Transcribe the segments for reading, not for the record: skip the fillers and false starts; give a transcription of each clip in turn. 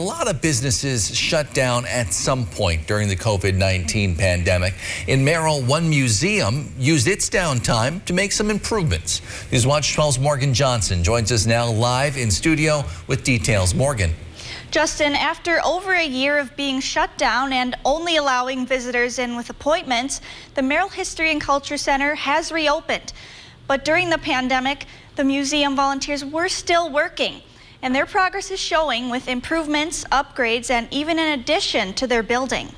A lot of businesses shut down at some point during the COVID-19 pandemic. In Merrill, one museum used its downtime to make some improvements. News Watch 12's Morgan Johnson joins us now live in studio with details. Morgan. Justin, after over a year of being shut down and only allowing visitors in with appointments, the Merrill History and Culture Center has reopened. But during the pandemic, the museum volunteers were still working. And their progress is showing with improvements, upgrades, and even an addition to their building.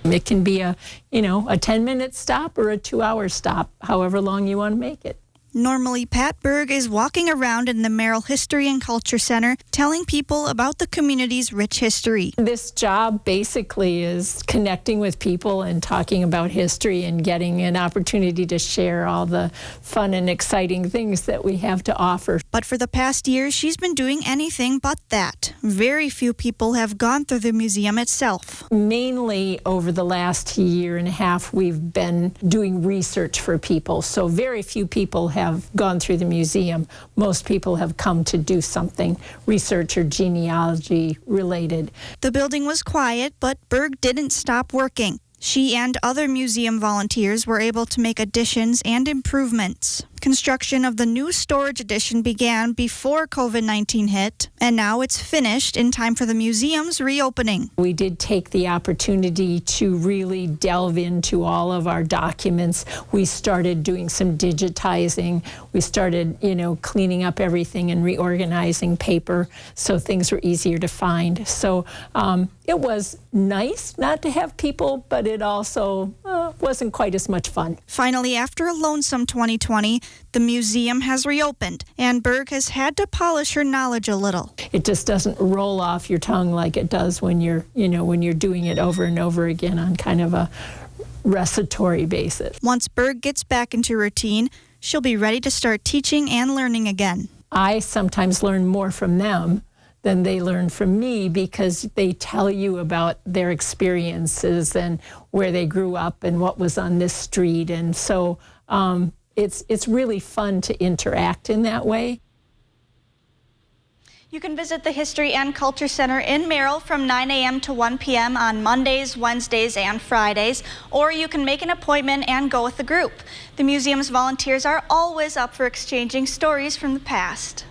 It can be a 10-minute stop or a 2-hour stop, however long you want to make it. Normally, Pat Berg is walking around in the Merrill History and Culture Center telling people about the community's rich history. This job basically is connecting with people and talking about history and getting an opportunity to share all the fun and exciting things that we have to offer. But for the past year, she's been doing anything but that. Very few people have gone through the museum itself. Mainly over the last year and a half, we've been doing research for people. So very few people have gone through the museum. Most people have come to do something research or genealogy related. The building was quiet, but Berg didn't stop working. She and other museum volunteers were able to make additions and improvements. Construction of the new storage addition began before COVID-19 hit, and now it's finished in time for the museum's reopening. We did take the opportunity to really delve into all of our documents. We started doing some digitizing. We started, cleaning up everything and reorganizing paper so things were easier to find. So it was nice not to have people, but it also wasn't quite as much fun. Finally, after a lonesome 2020, the museum has reopened, and Berg has had to polish her knowledge a little. It just doesn't roll off your tongue like it does when you're doing it over and over again on kind of a recitatory basis. Once Berg gets back into routine, she'll be ready to start teaching and learning again. I sometimes learn more from them than they learn from me because they tell you about their experiences and where they grew up and what was on this street. And so it's really fun to interact in that way. You can visit the History and Culture Center in Merrill from 9 a.m. to 1 p.m. on Mondays, Wednesdays, and Fridays, or you can make an appointment and go with the group. The museum's volunteers are always up for exchanging stories from the past.